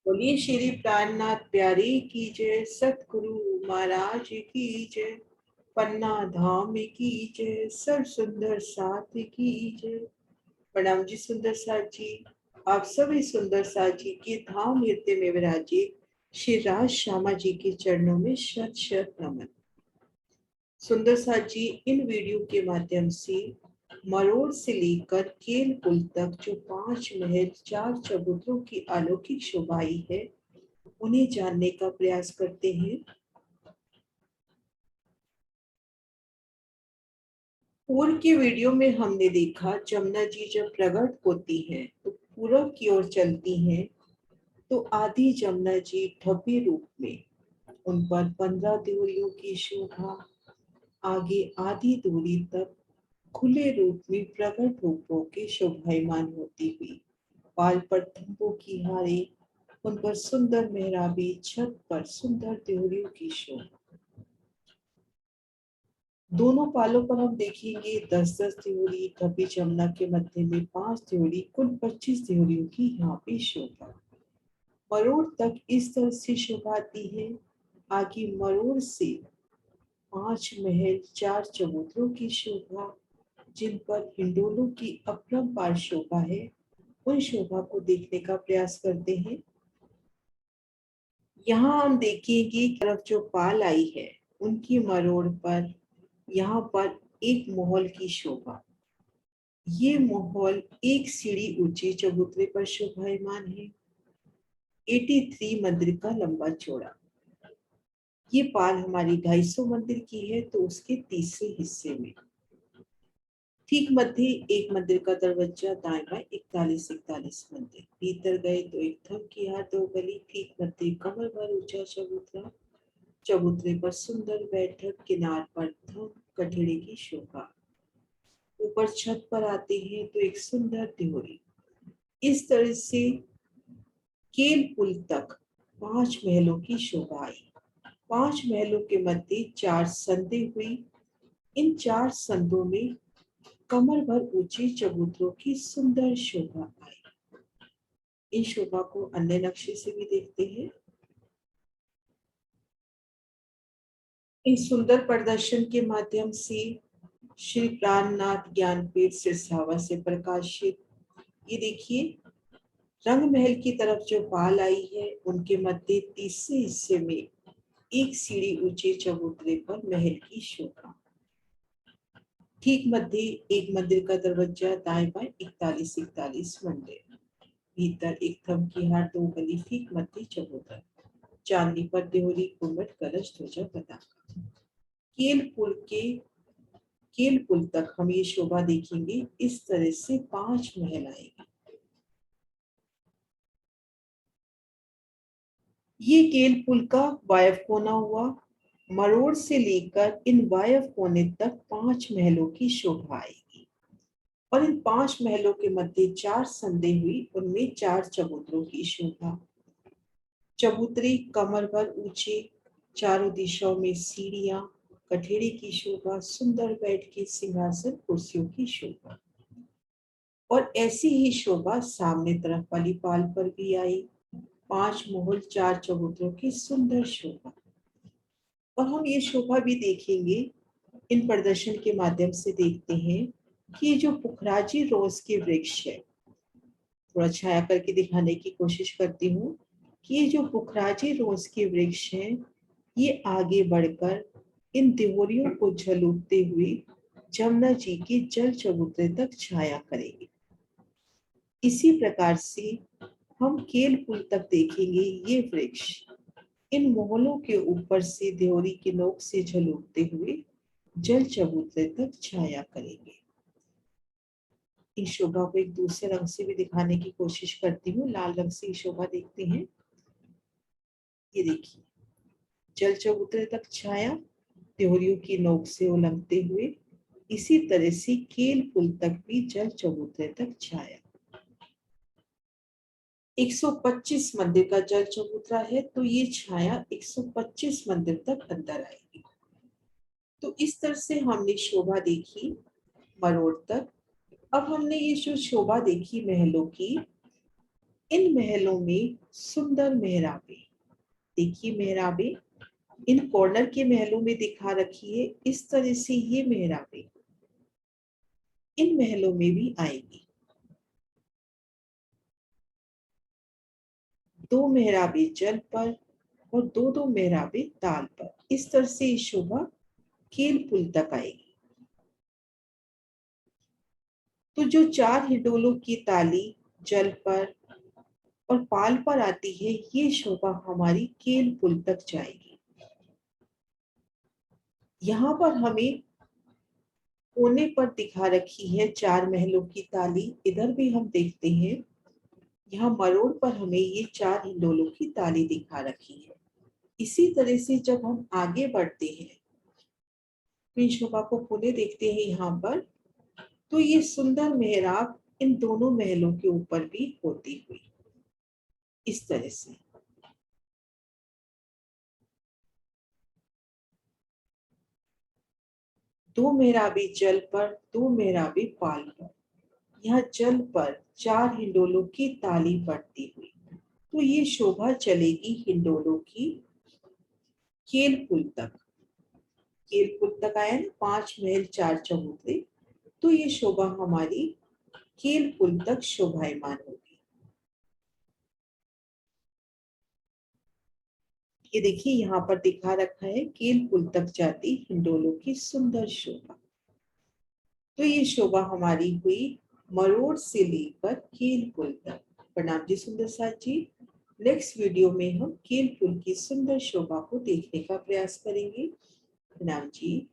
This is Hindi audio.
बोलिए श्री प्राणनाथ प्यारे की जय, सतगुरु महाराज की जय, पन्ना धाम की जय, सर्व सुंदर साथ की जय। प्रणाम जी सुंदर साथ जी। आप सभी सुंदर साथ जी के धाम नृत्य में विराजे श्री राज श्यामा जी के चरणों में शत शत नमन। सुंदर साथ जी, इन वीडियो के माध्यम से मरोड़ से लेकर केल पुल तक जो 5 महल 4 चबूतरों की अलौकिक शोभाई है, उन्हें जानने का प्रयास करते हैं। पूर्व के वीडियो में हमने देखा जमुना जी जब प्रकट होती हैं तो पूरब की ओर चलती हैं, तो आदि जमुना जी ढब्बी रूप में, उन पर 15 देवरियों की शोभा, आगे आधी दूरी तक खुले रूप में प्रकट रूपों के शोभायमान होती हुई, पाल पर थंबों की हारे, उन पर सुंदर मेहराबी, छत पर सुंदर देवरियों की शोभा। दोनों पालों पर हम देखेंगे 10-10 देवरी, ढब्बी जमुना के मध्य में 5 देवरी, कुल 25 देवरियों की यहाँ पे शोभा। मरोड़ तक इस तरह से शोभा आती है। आगे मरोड़ से 5 महल 4 चबूतरों की शोभा, जिन पर हिंडोलों की अपरंपार शोभा है, उन शोभा को देखने का प्रयास करते हैं। यहाँ हम देखेंगे तरफ जो पाल आई है, उनकी मरोड़ पर यहाँ पर एक महल की शोभा। ये महल एक सीढ़ी ऊंचे चबूतरे पर शोभायमान है। 83 मंदिर का लंबा चौड़ा। ये पाल हमारी 250 मंदिर की है, तो उसके तीसरे हिस्से में ठीक मध्य एक मंदिर का दरवाजा, दाएं बाएं 41 मंदिर। भीतर गए तो एक थम की हार 2 गली, ठीक मध्य कमर भर ऊंचा चबूतरा, चबूतरे पर सुंदर बैठक, किनार पर थम कठेड़े की शोभा। ऊपर छत पर आते हैं तो एक सुंदर देवरी। इस तरह से केल पुल तक 5 महलों की शोभा आई। 5 महलों के मध्य 4 संदें हुई। इन 4 संदों में कमर भर ऊंचे चबूतरों की सुंदर शोभा आई। इन शोभा को अन्य नक्शे से भी देखते हैं। इन सुंदर प्रदर्शन के माध्यम से श्री प्राणनाथ ज्ञानपीठ सिरसावा से प्रकाशित, ये देखिए रंग महल की तरफ जो पाल आई है, उनके मध्य तीसरे हिस्से में एक सीढ़ी ऊंचे चबूतरे पर महल की शोभा। ठीक मध्य एक मंदिर का दरवाजा, दाएं बाएं 41 मंदिर। भीतर एक थम की हार 2 गली, ठीक मध्य चबूतरा, चांदी पर देवरी, घूमट, कलश, ध्वजा, पताका। केल पुल तक हम ये शोभा देखेंगे। इस तरह से 5 महल आएंगे। ये केल पुल का वायव कोना हुआ। मरोड़ से लेकर इन वायव कोने तक 5 महलों की शोभा आएगी, और इन 5 महलों के मध्य 4 संदें हुई, उनमें 4 चबूतरों की शोभा। चबूतरे कमर भर ऊंचे, चारों दिशाओं में सीढ़ियां, कठेड़े की शोभा, सुंदर बैठ के सिंहासन, कुर्सियों की शोभा। और ऐसी ही शोभा सामने तरफ वाली पाल पर भी आई। 5 महल 4 चबूतरों की सुंदर शोभा। और हम ये शोभा भी देखेंगे। इन प्रदर्शन के माध्यम से देखते हैं कि ये जो पुखराजी रोज के वृक्ष है, थोड़ा छाया करके दिखाने की कोशिश करती हूँ कि ये जो पुखराजी रोज के वृक्ष हैं, ये आगे बढ़कर इन देवरियों को झलूटते हुए जमुना जी के जल चबूतरे तक छाया करेंगे। इसी प्रकार से हम केल पुल तक देखेंगे ये वृक्ष इन मोहलों के ऊपर से देवरी की नोक से झलूटते हुए जल चबूतरे तक छाया करेंगे। इस शोभा को एक दूसरे रंग से भी दिखाने की कोशिश करती हूँ। लाल रंग से शोभा देखते हैं। ये देखिए जल चबूतरे तक छाया, देवरियों की नोक से उलंघते हुए। इसी तरह से केल पुल तक भी जल चबूतरे तक छाया। 125 मंदिर का जल चबूतरा है, तो ये छाया 125 मंदिर तक अंदर आएगी। तो इस तरह से हमने शोभा देखी मरोड़ तक। अब हमने ये जो शोभा देखी महलों की, इन महलों में सुंदर मेहराबें, देखिए मेहराबें इन कॉर्नर के महलों में दिखा रखी है। इस तरह से ये मेहराबें इन महलों में भी आएगी। दो मेहराबें जल पर और दो दो मेहराबें ताल पर, इस तरह से ये शोभा केल पुल तक आएगी। तो जो चार हिडोलों की ताली जल पर और पाल पर आती है, ये शोभा हमारी केल पुल तक जाएगी। यहाँ पर हमें कोने पर दिखा रखी है चार महलों की ताली। इधर भी हम देखते हैं, यहाँ मरोड़ पर हमें ये चार हिंडोलों की ताली दिखा रखी है। इसी तरह से जब हम आगे बढ़ते हैं तो इन शोभा को पुनः देखते हैं यहाँ पर, तो ये सुंदर मेहराब इन दोनों महलों के ऊपर भी होती हुई इस तरह से। दो मेहराबें जल पर, दो मेहराबें पाल पर, यहाँ जल पर चार हिंडोलों की ताली बढ़ती हुई। तो ये शोभा चलेगी हिंडोलों की केल पुल तक। केल पुल तक आया ना, 5 महल 4 चबूतरे, तो ये शोभा हमारी केल पुल तक शोभायमान होगी। ये देखिए यहाँ पर दिखा रखा है केल पुल तक जाती हिंडोलों की सुंदर शोभा। तो ये शोभा हमारी हुई मरोड़ से लेकर केल पुल तक। प्रणाम जी सुंदर साथ जी। नेक्स्ट वीडियो में हम केल पुल की सुंदर शोभा को देखने का प्रयास करेंगे। प्रणाम जी।